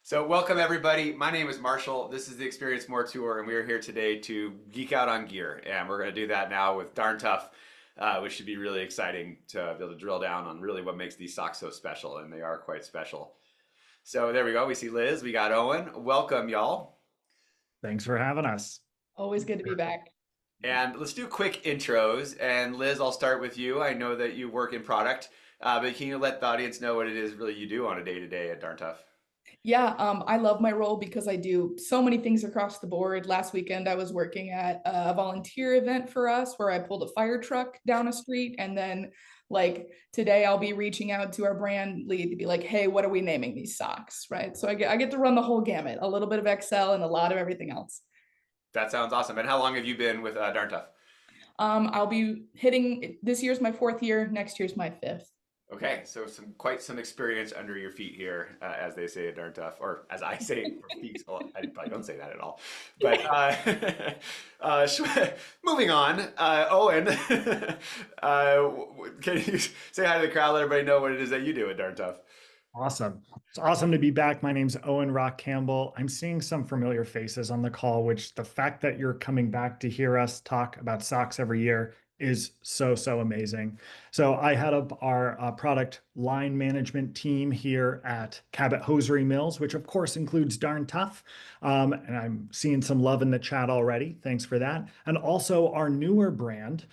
So welcome everybody. My name is Marshall. This is the Experience More Tour, and we are here today to geek out on gear. And we're going to do that now with Darn Tough, which should be really exciting to be able to drill down on really what makes these socks so special, and they are quite special. So there we go. We see Liz. We got Owen. Welcome, y'all. Thanks for having us. Always good to be back. And let's do quick intros. And Liz, I'll start with you. I know that you work in product, but can you let the audience know what it is really you do on a day-to-day at Darn Tough? Yeah, I love my role because I do so many things across the board. Last weekend, I was working at a volunteer event for us where I pulled a fire truck down a street. And then, like, today, I'll be reaching out to our brand lead to be like, hey, what are we naming these socks? Right. So I get to run the whole gamut, a little bit of Excel and a lot of everything else. That sounds awesome. And how long have you been with Darn Tough? I'll be hitting this year's my fourth year, next year's my fifth. Okay, so quite some experience under your feet here, as they say at Darn Tough, or as I say for feet. Well, I probably don't say that at all. But moving on, Owen, can you say hi to the crowd? Let everybody know what it is that you do at Darn Tough. Awesome. It's awesome to be back. My name's Owen Rock Campbell. I'm seeing some familiar faces on the call, which the fact that you're coming back to hear us talk about socks every year is so amazing. So I head up our product line management team here at Cabot Hosiery Mills, which of course includes Darn Tough. And I'm seeing some love in the chat already. Thanks for that. And also our newer brand,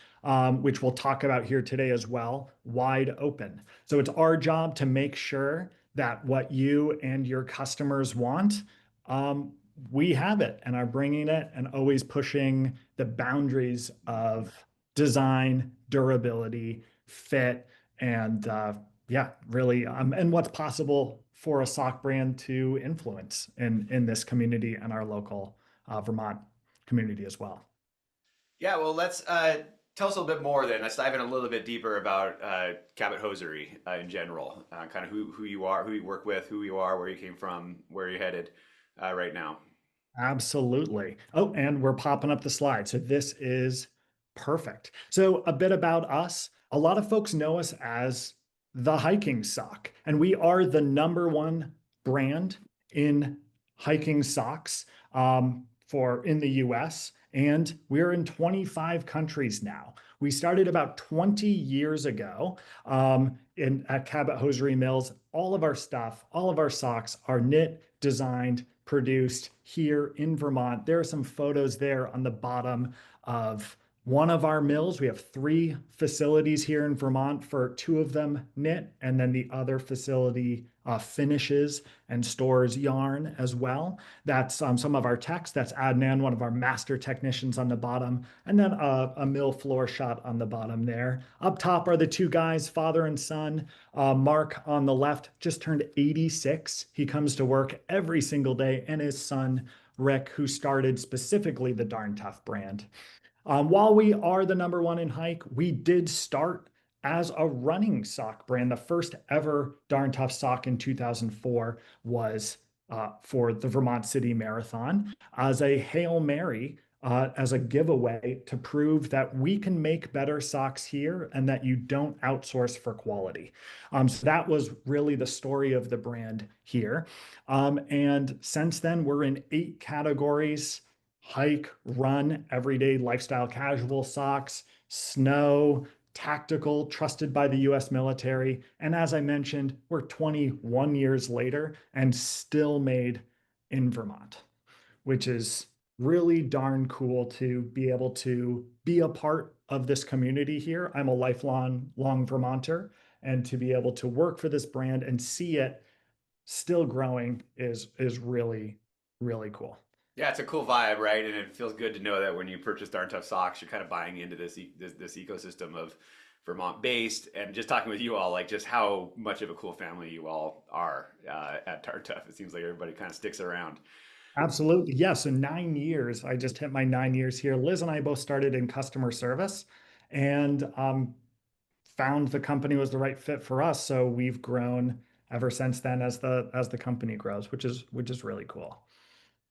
which we'll talk about here today as well, Wide Open. So it's our job to make sure that what you and your customers want, we have it and are bringing it and always pushing the boundaries of design, durability, fit, and yeah, really, and what's possible for a sock brand to influence in this community and our local Vermont community as well. Yeah, well, let's tell us a little bit more then. Let's dive in a little bit deeper about Cabot Hosiery in general, kind of who you are, who you work with, who you are, where you came from, where you're headed right now. Absolutely. Oh, and we're popping up the slide. So this is perfect. So a bit about us. A lot of folks know us as the hiking sock, and we are the #1 brand in hiking socks for in the US, and we're in 25 countries now. We started about 20 years ago at Cabot Hosiery Mills. All of our stuff, all of our socks are knit, designed, produced here in Vermont. There are some photos there on the bottom of one of our mills. We have 3 facilities here in Vermont, for 2 of them knit, and then the other facility finishes and stores yarn as well. That's some of our techs. That's Adnan, one of our master technicians on the bottom, and then a mill floor shot on the bottom there. Up top are the 2 guys, father and son. Mark on the left just turned 86. He comes to work every single day, and his son, Rick, who started specifically the Darn Tough brand. While we are the #1 in hike, we did start as a running sock brand. The first ever Darn Tough sock in 2004 was for the Vermont City Marathon as a Hail Mary, as a giveaway to prove that we can make better socks here and that you don't outsource for quality. So that was really the story of the brand here. And since then, we're in 8 categories: hike, run, everyday lifestyle casual socks, snow, tactical, trusted by the US military. And as I mentioned, we're 21 years later and still made in Vermont, which is really darn cool to be able to be a part of this community here. I'm a lifelong Vermonter, and to be able to work for this brand and see it still growing is really cool. Yeah, it's a cool vibe, right? And it feels good to know that when you purchase Darn Tough socks, you're kind of buying into this ecosystem of Vermont based. And just talking with you all, like just how much of a cool family you all are at Darn Tough. It seems like everybody kind of sticks around. Absolutely. Yes. In 9 years, I just hit my 9 years here. Liz and I both started in customer service and found the company was the right fit for us. So we've grown ever since then as the company grows, which is really cool.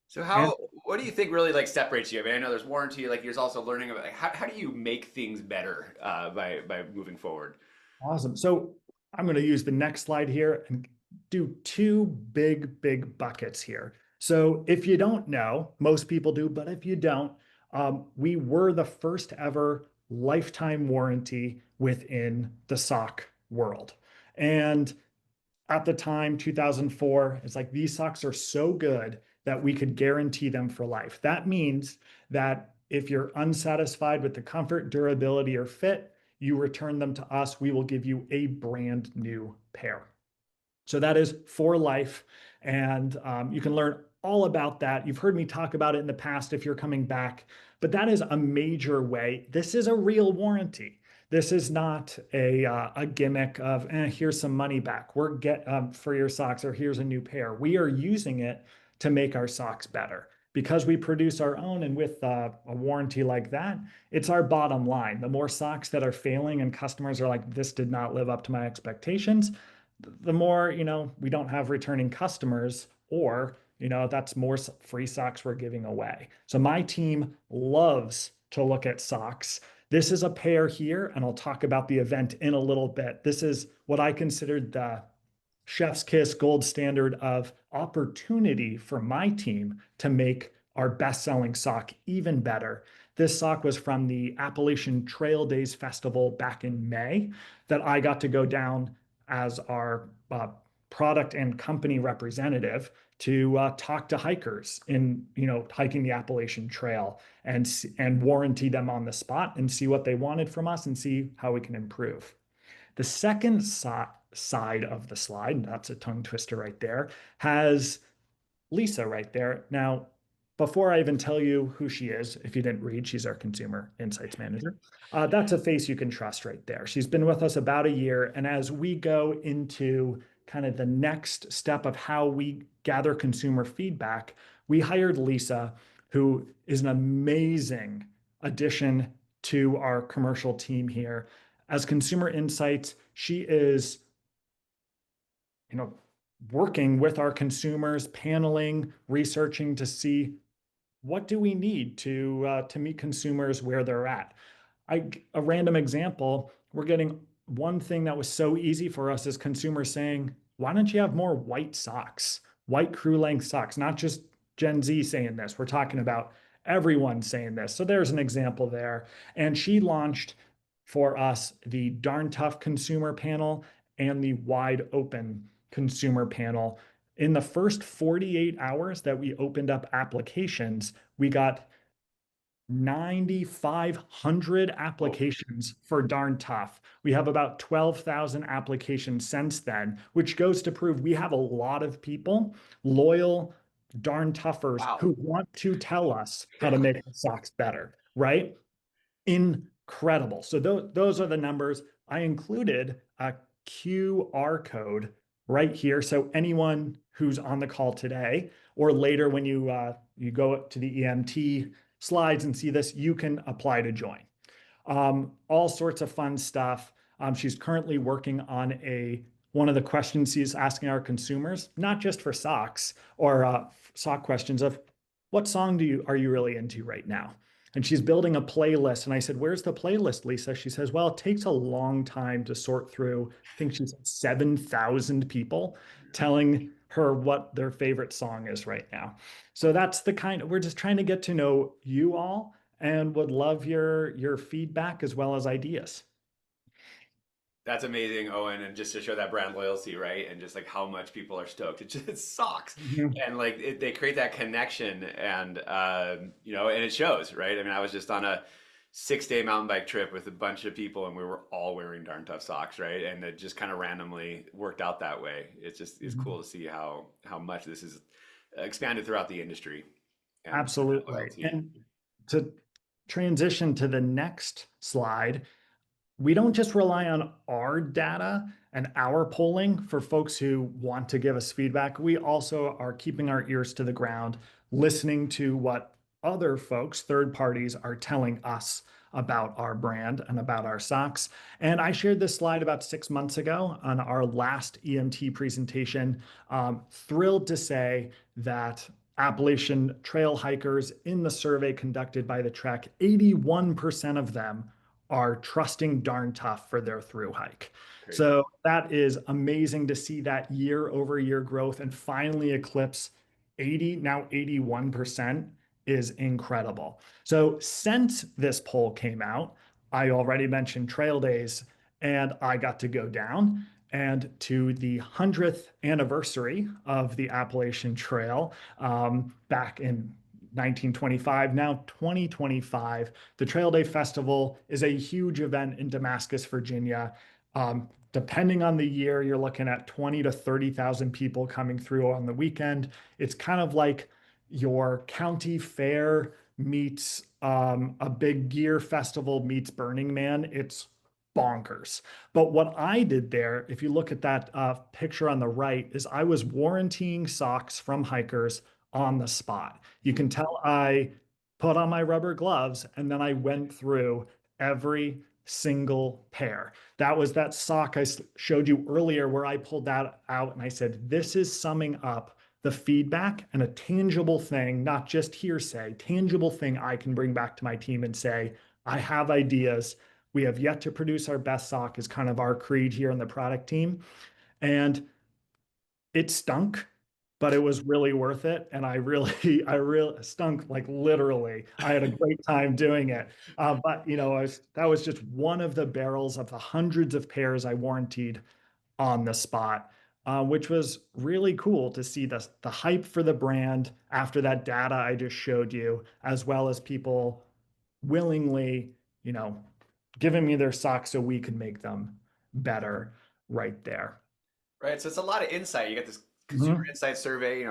So And what do you think really like separates you? I mean, I know there's warranty, like there's also learning about like, how do you make things better by moving forward? awesome. So I'm going to use the next slide here and do two big buckets here. So if you don't know, most people do, but if you don't, we were the first ever lifetime warranty within the sock world. And at the time, 2004, it's like these socks are so good that we could guarantee them for life. That means that if you're unsatisfied with the comfort, durability, or fit, you return them to us. We will give you a brand new pair. So that is for life. And you can learn all about that. You've heard me talk about it in the past if you're coming back, but that is a major way. This is a real warranty. This is not a gimmick of here's some money back. We're get for your socks, or here's a new pair. We are using it to make our socks better because we produce our own. And with a warranty like that, it's our bottom line. The more socks that are failing and customers are like, this did not live up to my expectations, the more, we don't have returning customers, or, that's more free socks we're giving away. So my team loves to look at socks. This is a pair here, and I'll talk about the event in a little bit. This is what I considered the chef's kiss gold standard of opportunity for my team to make our best-selling sock even better. This sock was from the Appalachian Trail Days Festival back in May that I got to go down as our product and company representative to talk to hikers in, hiking the Appalachian Trail and warranty them on the spot and see what they wanted from us and see how we can improve. The second side of the slide, that's a tongue twister right there, has Lisa right there. Now, before I even tell you who she is, if you didn't read, she's our consumer insights manager. That's a face you can trust right there. She's been with us about a year. And as we go into kind of the next step of how we gather consumer feedback, we hired Lisa, who is an amazing addition to our commercial team here. As consumer insights, she is, working with our consumers, paneling, researching to see what do we need to meet consumers where they're at. A random example, we're getting one thing that was so easy for us as consumers saying, why don't you have more white socks, white crew length socks, not just Gen Z saying this. We're talking about everyone saying this. So there's an example there. And she launched for us the Darn Tough consumer panel and the Wide Open consumer panel. In the first 48 hours that we opened up applications, we got 9,500 applications for Darn Tough. We have about 12,000 applications since then, which goes to prove we have a lot of people, loyal Darn Toughers, Wow. who want to tell us how to make the socks better, right? Incredible. So those are the numbers. I included a QR code right here. So anyone who's on the call today or later when you go to the EMT slides and see this, you can apply to join. All sorts of fun stuff. She's currently working on one of the questions she's asking our consumers, not just for socks or sock questions of what song are you really into right now? And she's building a playlist. And I said, where's the playlist, Lisa? She says, well, it takes a long time to sort through. I think she's 7,000 people telling her what their favorite song is right now. So that's we're just trying to get to know you all and would love your feedback as well as ideas. That's amazing, Owen, and just to show that brand loyalty, right? And just like how much people are stoked. It just sucks, Mhm. and like they create that connection, and and it shows, right? I mean, I was just on a 6-day mountain bike trip with a bunch of people, and we were all wearing Darn Tough socks, right? And it just kind of randomly worked out that way. It's cool to see how much this is expanded throughout the industry, and that Absolutely. loyalty. And to transition to the next slide, we don't just rely on our data and our polling for folks who want to give us feedback. We also are keeping our ears to the ground, listening to what other folks, third parties, are telling us about our brand and about our socks. And I shared this slide about 6 months ago on our last EMT presentation. Thrilled to say that Appalachian trail hikers in the survey conducted by the Trek, 81% of them are trusting Darn Tough for their through hike. Great. So that is amazing to see that year over year growth and finally eclipse 80, now 81% is incredible. So since this poll came out, I already mentioned trail days and I got to go down and to the 100th anniversary of the Appalachian Trail back in 1925, now 2025. The Trail Day Festival is a huge event in Damascus, Virginia. Depending on the year, you're looking at 20 to 30,000 people coming through on the weekend. It's kind of like your county fair meets a big gear festival meets Burning Man. It's bonkers. But what I did there, if you look at that picture on the right, is I was warrantying socks from hikers on the spot. You can tell I put on my rubber gloves and then I went through every single pair. That was that sock I showed you earlier where I pulled that out and I said, this is summing up the feedback and a tangible thing, not just hearsay, tangible thing I can bring back to my team and say, I have ideas. We have yet to produce our best sock is kind of our creed here in the product team. And it stunk, but it was really worth it. And I really stunk, like literally. I had a great time doing it. But that was just one of the barrels of the hundreds of pairs I warranted on the spot, which was really cool to see the hype for the brand after that data I just showed you, as well as people willingly, giving me their socks so we could make them better right there. Right. So it's a lot of insight. You got this consumer Mhm. insight survey,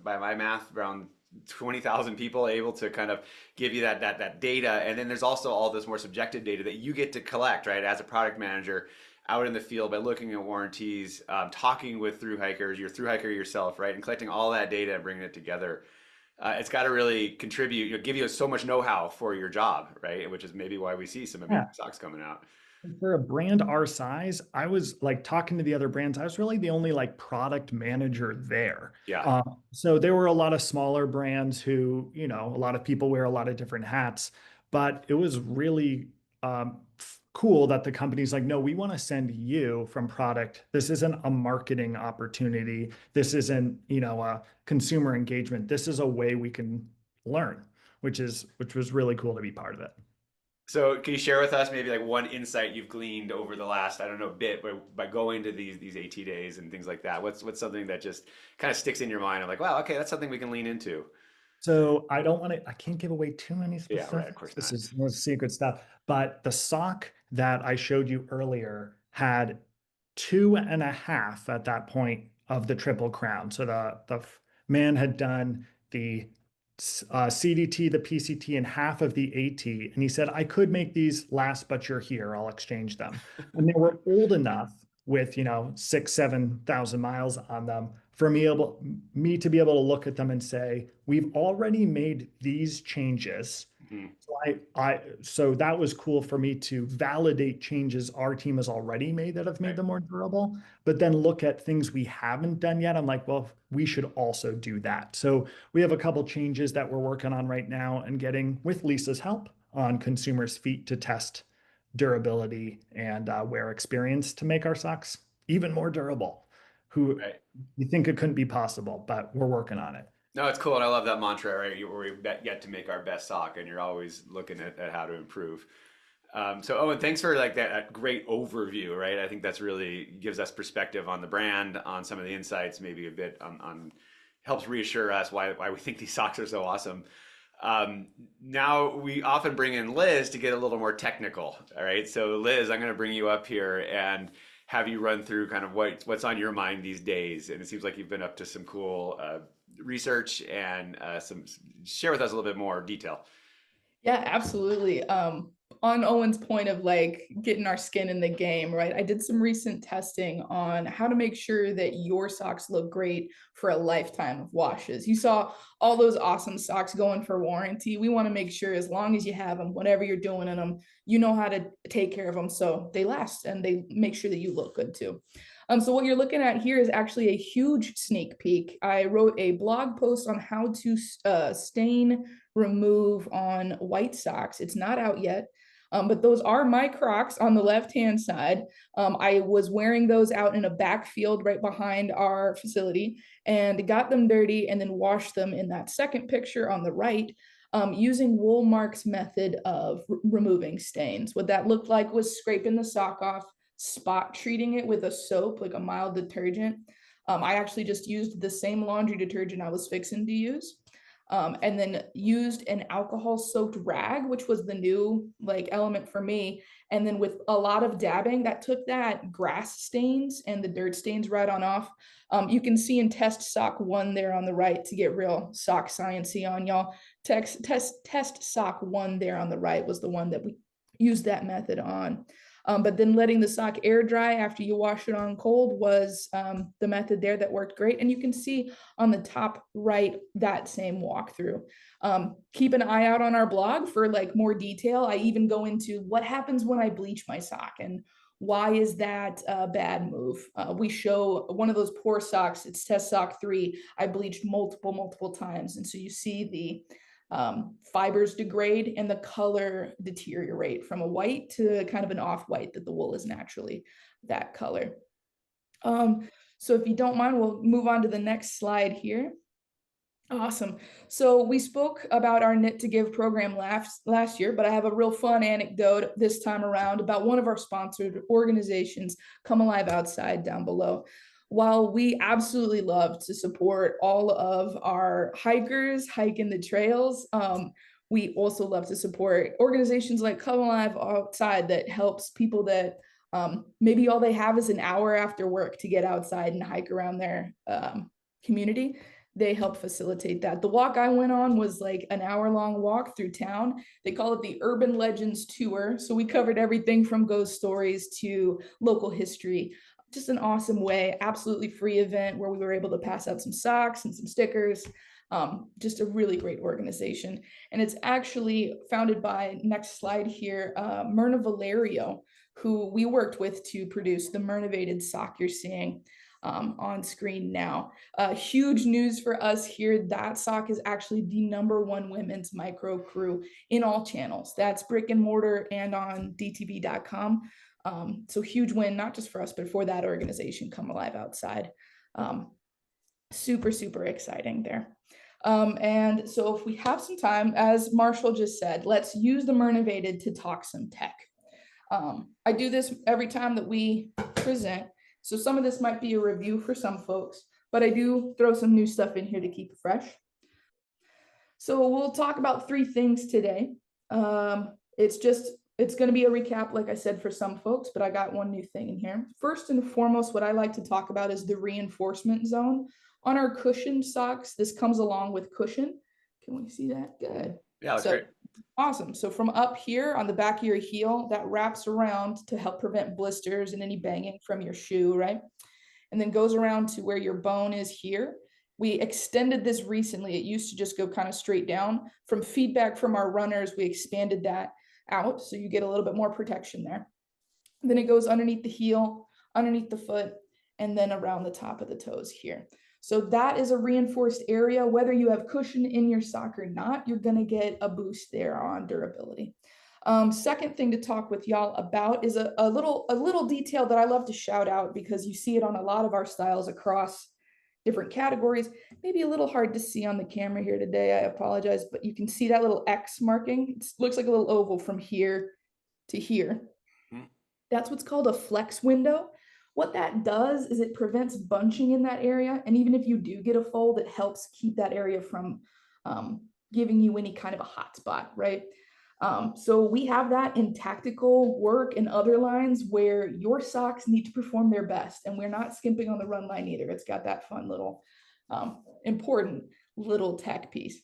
by my math, around 20,000 people able to kind of give you that data. And then there's also all this more subjective data that you get to collect, right, as a product manager out in the field by looking at warranties, talking with through hikers, your through hiker yourself, right, and collecting all that data and bringing it together. It's got to really contribute, give you so much know-how for your job, right? Which is maybe why we see some amazing Yeah. socks coming out. For a brand our size, I was like talking to the other brands. I was really the only like product manager there. Yeah. So there were a lot of smaller brands who, a lot of people wear a lot of different hats, but it was really cool that the company's like, no, we want to send you from product. This isn't a marketing opportunity. This isn't, a consumer engagement. This is a way we can learn, which was really cool to be part of it. So can you share with us maybe like one insight you've gleaned over the last, I don't know, bit by going to these AT days and things like that? What's something that just kind of sticks in your mind? I'm like, wow, okay, that's something we can lean into. So I can't give away too many Yeah, right, of specifics. course This not. is no secret stuff. But the sock that I showed you earlier had 2.5 at that point of the Triple Crown. So the man had done the CDT, the PCT, and half of the AT. And he said, I could make these last, but you're here. I'll exchange them. And they were old enough with, 6, 7,000 miles on them for me to be able to look at them and say, we've already made these changes. Mhm. So that was cool for me to validate changes our team has already made that have made Right. them more durable, but then look at things we haven't done yet. I'm like, well, we should also do that. So we have a couple changes that we're working on right now and getting with Lisa's help on consumers' feet to test durability and wear experience to make our socks even more durable. Who Right. you think it couldn't be possible, but we're working on it. No, it's cool, and I love that mantra, right? Where we get to make our best sock, and you're always looking at how to improve. So Owen, thanks for like that great overview, right? I think that's really gives us perspective on the brand, on some of the insights, maybe a bit on helps reassure us why we think these socks are so awesome. Now we often bring in Liz to get a little more technical. All right, so Liz, I'm going to bring you up here and have you run through kind of what's on your mind these days. And it seems like you've been up to some cool research and share with us a little bit more detail. Yeah, absolutely. On Owen's point of like getting our skin in the game, right? I did some recent testing on how to make sure that your socks look great for a lifetime of washes. You saw all those awesome socks going for warranty. We want to make sure as long as you have them, whatever you're doing in them, you know how to take care of them so they last and they make sure that you look good too. So what you're looking at here is actually a huge sneak peek. I wrote a blog post on how to stain remove on white socks. It's not out yet. But those are my Crocs on the left-hand side. I was wearing those out in a backfield right behind our facility and got them dirty and then washed them in that second picture on the right, using Woolmark's method of removing stains. What that looked like was scraping the sock off, spot treating it with a soap, like a mild detergent. I actually just used the same laundry detergent I was fixing to use. And then used an alcohol soaked rag, which was the new like element for me. And then with a lot of dabbing, that took that grass stains and the dirt stains right on off. You can see in test sock 1 there on the right, to get real sock sciencey on y'all. Test sock 1 there on the right was the one that we used that method on. But then letting the sock air dry after you wash it on cold was the method there that worked great. And you can see on the top right that same walkthrough. Keep an eye out on our blog for like more detail. I even go into what happens when I bleach my sock and why is that a bad move. We show one of those poor socks, it's test sock 3. I bleached multiple times. And so you see the fibers degrade and the color deteriorate from a white to kind of an off-white that the wool is naturally that color. So if you don't mind, we'll move on to the next slide here. Awesome. So we spoke about our Knit to Give program last year, but I have a real fun anecdote this time around about one of our sponsored organizations, Come Alive Outside, down below. While we absolutely love to support all of our hikers hiking the trails, we also love to support organizations like Come Alive Outside that helps people that maybe all they have is an hour after work to get outside and hike around their community. They help facilitate that. The walk I went on was like an hour-long walk through town. They call it the Urban Legends Tour. So we covered everything from ghost stories to local history. Just an awesome way, absolutely free event where we were able to pass out some socks and some stickers. Just a really great organization. And it's actually founded by, next slide here, Myrna Valerio, who we worked with to produce the Myrnovated sock you're seeing on screen now. Huge news for us here. That sock is actually the #1 women's micro crew in all channels. That's brick and mortar and on dtv.com. So huge win, not just for us, but for that organization, Come Alive Outside. Super exciting there. And so if we have some time, as Marshall just said, let's use the Myrnovated to talk some tech. I do this every time that we present. So some of this might be a review for some folks, but I do throw some new stuff in here to keep it fresh. So we'll talk about 3 things today. It's going to be a recap, like I said, for some folks, but I got one new thing in here. First and foremost, what I like to talk about is the reinforcement zone. On our cushioned socks, this comes along with cushion. Can we see that? Good. Yeah, that's great. Awesome. So from up here on the back of your heel, that wraps around to help prevent blisters and any banging from your shoe, right? And then goes around to where your bone is here. We extended this recently. It used to just go kind of straight down. From feedback from our runners, we expanded that out so you get a little bit more protection there. And then it goes underneath the heel, underneath the foot, and then around the top of the toes here. So that is a reinforced area. Whether you have cushion in your sock or not, you're going to get a boost there on durability. Second thing to talk with y'all about is a little detail that I love to shout out because you see it on a lot of our styles across different categories. Maybe a little hard to see on the camera here today. I apologize, but you can see that little X marking. It looks like a little oval from here to here. That's what's called a flex window. What that does is it prevents bunching in that area. And even if you do get a fold, it helps keep that area from giving you any kind of a hot spot, right? So we have that in tactical work and other lines where your socks need to perform their best. And we're not skimping on the run line either. It's got that fun little, important little tech piece.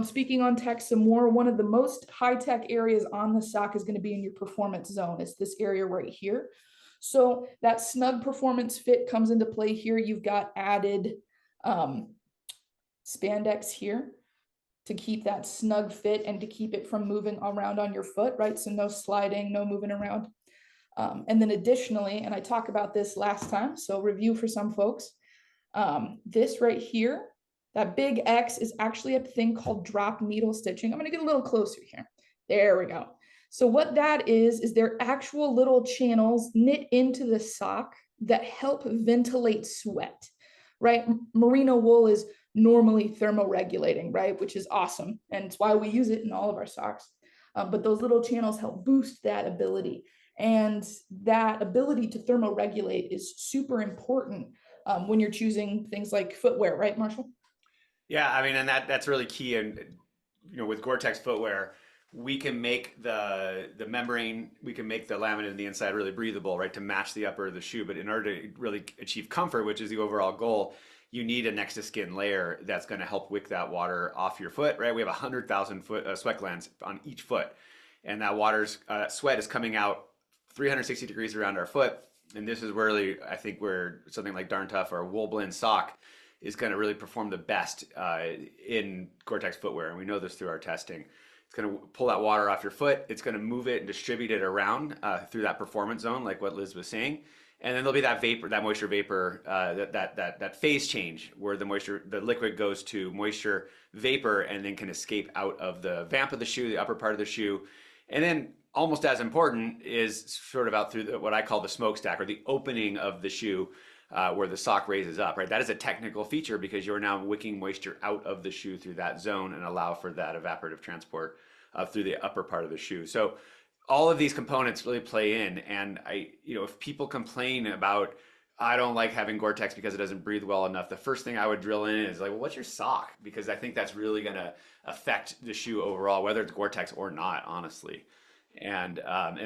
Speaking on tech some more, one of the most high-tech areas on the sock is going to be in your performance zone. It's this area right here. So that snug performance fit comes into play here. You've got added spandex here to keep that snug fit and to keep it from moving around on your foot, right? So no sliding, no moving around. And then additionally, and I talked about this last time, so review for some folks, this right here, that big X is actually a thing called drop needle stitching. I'm going to get a little closer here. There we go. So what that is they're actual little channels knit into the sock that help ventilate sweat, right? Merino wool is normally thermoregulating, right? Which is awesome. And it's why we use it in all of our socks. But those little channels help boost that ability. And that ability to thermoregulate is super important when you're choosing things like footwear, right, Marshall? Yeah, I mean, and that's really key. And with Gore-Tex footwear, we can make the membrane, we can make the laminate in the inside really breathable, right, to match the upper of the shoe. But in order to really achieve comfort, which is the overall goal, you need a next to skin layer that's going to help wick that water off your foot, right? We have 100,000 foot sweat glands on each foot, and that water's sweat is coming out 360 degrees around our foot. And this is really, I think, where something like Darn Tough or a wool blend sock is going to really perform the best in Gore-Tex footwear. And we know this through our testing. It's going to pull that water off your foot. It's going to move it and distribute it around through that performance zone, like what Liz was saying. And then there'll be that vapor, that moisture vapor, that phase change where the liquid goes to moisture vapor and then can escape out of the vamp of the shoe, the upper part of the shoe. And then almost as important is sort of out through what I call the smokestack, or the opening of the shoe, where the sock raises up, right? That is a technical feature because you're now wicking moisture out of the shoe through that zone and allow for that evaporative transport through the upper part of the shoe. So all of these components really play in. And if people complain about, I don't like having Gore-Tex because it doesn't breathe well enough, the first thing I would drill in is like, well, what's your sock? Because I think that's really going to affect the shoe overall, whether it's Gore-Tex or not, honestly. And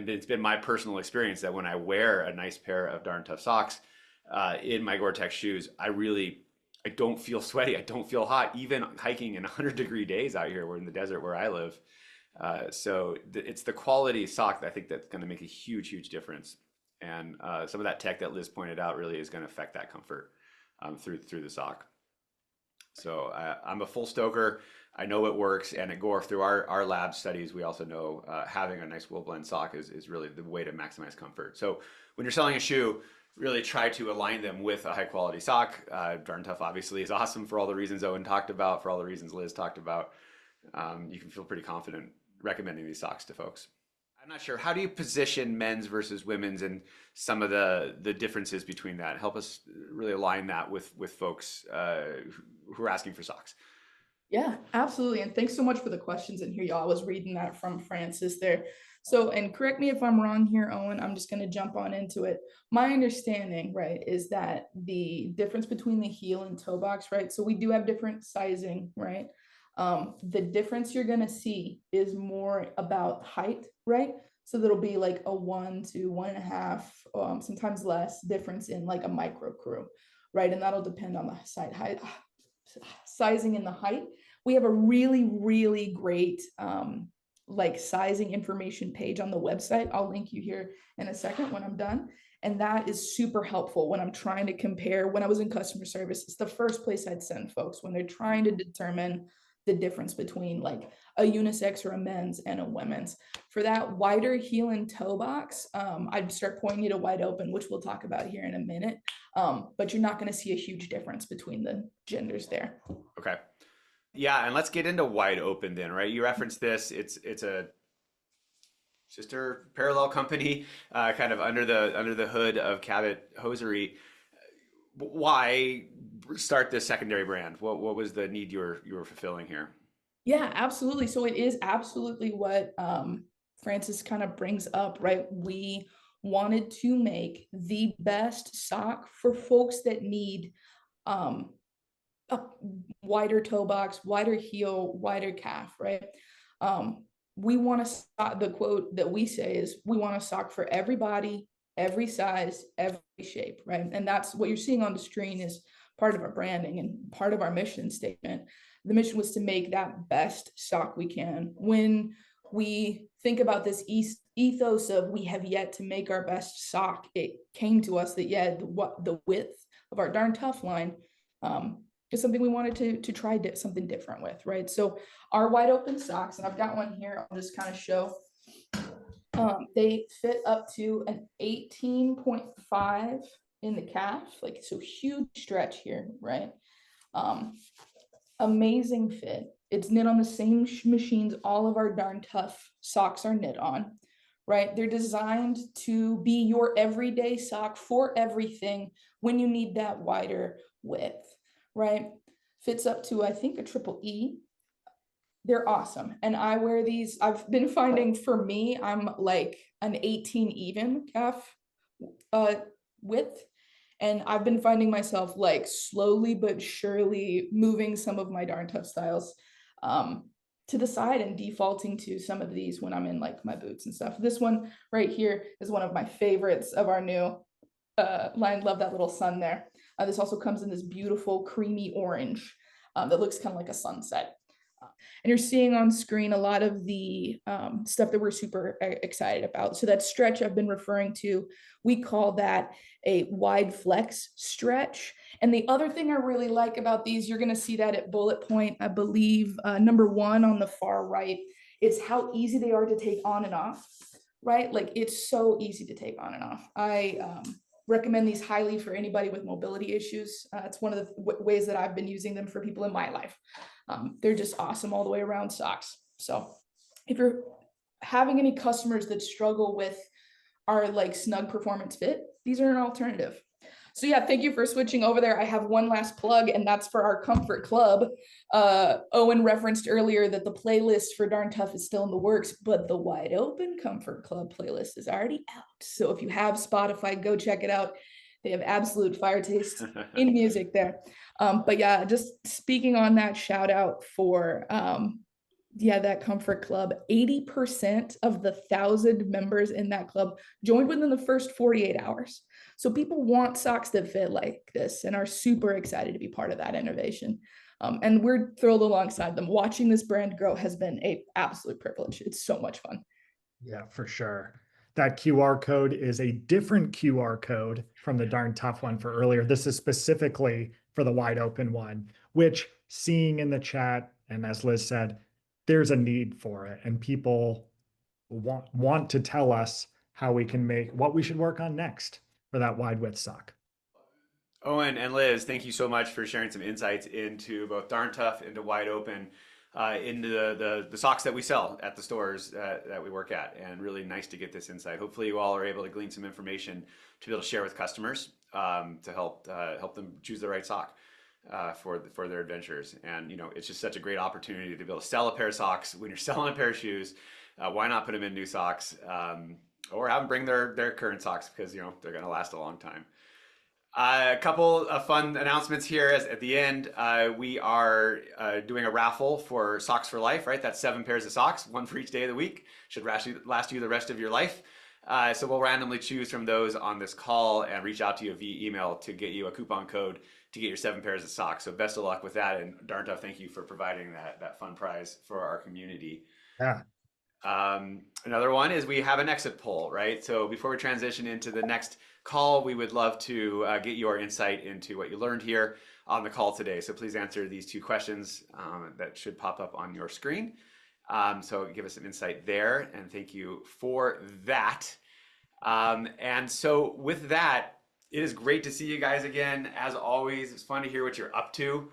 it's been my personal experience that when I wear a nice pair of Darn Tough socks in my Gore-Tex shoes, I don't feel sweaty. I don't feel hot, even hiking in 100-degree days out here. We're in the desert where I live. So it's the quality sock that I think that's going to make a huge, huge difference. And some of that tech that Liz pointed out really is going to affect that comfort through the sock. So I'm a full stoker. I know it works, and at Gore, through our lab studies, we also know having a nice wool blend sock is really the way to maximize comfort. So when you're selling a shoe, really try to align them with a high quality sock. Darn Tough obviously is awesome for all the reasons Owen talked about, for all the reasons Liz talked about. You can feel pretty confident recommending these socks to folks. I'm not sure, how do you position men's versus women's and some of the differences between that? Help us really align that with folks who are asking for socks. Yeah, absolutely. And thanks so much for the questions in here, y'all. I was reading that from Francis there. So, and correct me if I'm wrong here, Owen, I'm just going to jump on into it. My understanding, right, is that the difference between the heel and toe box, right? So we do have different sizing, right? The difference you're going to see is more about height, right? So there'll be like a 1 to 1.5, sometimes less difference in like a micro crew, right? And that'll depend on the side height, sizing and the height. We have a really, really great like sizing information page on the website. I'll link you here in a second when I'm done. And that is super helpful when I'm trying to compare. When I was in customer service, it's the first place I'd send folks when they're trying to determine the difference between like a unisex or a men's and a women's. For that wider heel and toe box, I'd start pointing you to wide open, which we'll talk about here in a minute. But you're not going to see a huge difference between the genders there. Okay. Yeah, and let's get into wide open then, right? You referenced this. It's a sister parallel company, kind of under the hood of Cabot Hosiery. Why start this secondary brand? What was the need you were fulfilling here? Yeah, absolutely. So it is absolutely what Francis kind of brings up, right? We wanted to make the best sock for folks that need a wider toe box, wider heel, wider calf, right? We want a sock, the quote that we say is, we want a sock for everybody, every size, every shape, right? And that's what you're seeing on the screen is part of our branding and part of our mission statement. The mission was to make that best sock we can. When we think about this ethos of we have yet to make our best sock, it came to us that the width of our Darn Tough line is something we wanted to try something different with, right? So our wide open socks, and I've got one here, I'll just kind of show. They fit up to an 18.5 in the calf, like so huge stretch here, right? Amazing fit. It's knit on the same machines all of our Darn Tough socks are knit on, right? They're designed to be your everyday sock for everything when you need that wider width, right? Fits up to, I think, a triple E. They're awesome. And I wear these, I've been finding for me, I'm like an 18 even calf width. And I've been finding myself like slowly but surely moving some of my Darn Tough styles to the side and defaulting to some of these when I'm in like my boots and stuff. This one right here is one of my favorites of our new line. Love that little sun there. This also comes in this beautiful creamy orange that looks kind of like a sunset. And you're seeing on screen a lot of the stuff that we're super excited about. So that stretch I've been referring to, we call that a wide flex stretch. And the other thing I really like about these, you're going to see that at bullet point, I believe, number 1 on the far right, is how easy they are to take on and off, right? Like it's so easy to take on and off. I recommend these highly for anybody with mobility issues. It's one of the ways that I've been using them for people in my life. They're just awesome all the way around socks. So if you're having any customers that struggle with our like snug performance fit, these are an alternative. So yeah, thank you for switching over there. I have one last plug, and that's for our Comfort Club. Owen referenced earlier that the playlist for Darn Tough is still in the works, but the Wide Open Comfort Club playlist is already out. So if you have Spotify, go check it out. They have absolute fire taste in music there. But yeah, just speaking on that, shout out for that Comfort Club. 80% of the 1,000 members in that club joined within the first 48 hours. So people want socks that fit like this and are super excited to be part of that innovation. And we're thrilled alongside them. Watching this brand grow has been an absolute privilege. It's so much fun. Yeah, for sure. That QR code is a different QR code from the Darn Tough one for earlier. This is specifically for the wide open one, which, seeing in the chat, and as Liz said, there's a need for it, and people want to tell us how we can make what we should work on next for that wide width sock. Owen and Liz, thank you so much for sharing some insights into both Darn Tough, into Wide Open, into the socks that we sell at the stores that we work at, and really nice to get this insight. Hopefully you all are able to glean some information to be able to share with customers to help them choose the right sock for their adventures. And it's just such a great opportunity to be able to sell a pair of socks when you're selling a pair of shoes. Why not put them in new socks, or have them bring their current socks, because they're going to last a long time. A couple of fun announcements here at the end. We are doing a raffle for Socks for Life, right? That's 7 pairs of socks, 1 for each day of the week. Should last you the rest of your life. So we'll randomly choose from those on this call and reach out to you via email to get you a coupon code to get your 7 pairs of socks. So best of luck with that. And Darn Tough, thank you for providing that fun prize for our community. Yeah. Another one is we have an exit poll, right? So before we transition into the next call, we would love to get your insight into what you learned here on the call today. So please answer these 2 questions that should pop up on your screen. So give us some insight there, and thank you for that. And so with that, it is great to see you guys again. As always, it's fun to hear what you're up to.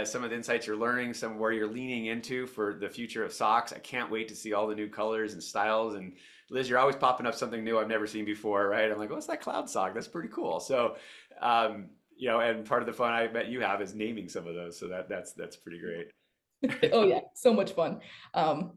Some of the insights you're learning, some of where you're leaning into for the future of socks. I can't wait to see all the new colors and styles. And Liz, you're always popping up something new I've never seen before, right? I'm like, what's that cloud sock? That's pretty cool. So, and part of the fun I bet you have is naming some of those. So that's pretty great. Oh yeah, so much fun. I'm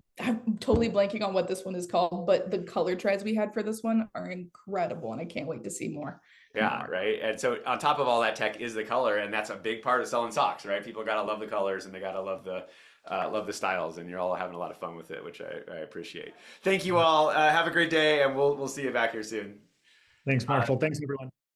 totally blanking on what this one is called, but the color tries we had for this one are incredible, and I can't wait to see more. Yeah, right. And so on top of all that tech is the color, and that's a big part of selling socks, right? People gotta love the colors, and they gotta love the styles, and you're all having a lot of fun with it, which I appreciate. Thank you all. Have a great day, and we'll see you back here soon. Thanks, Marshall. Thanks, everyone.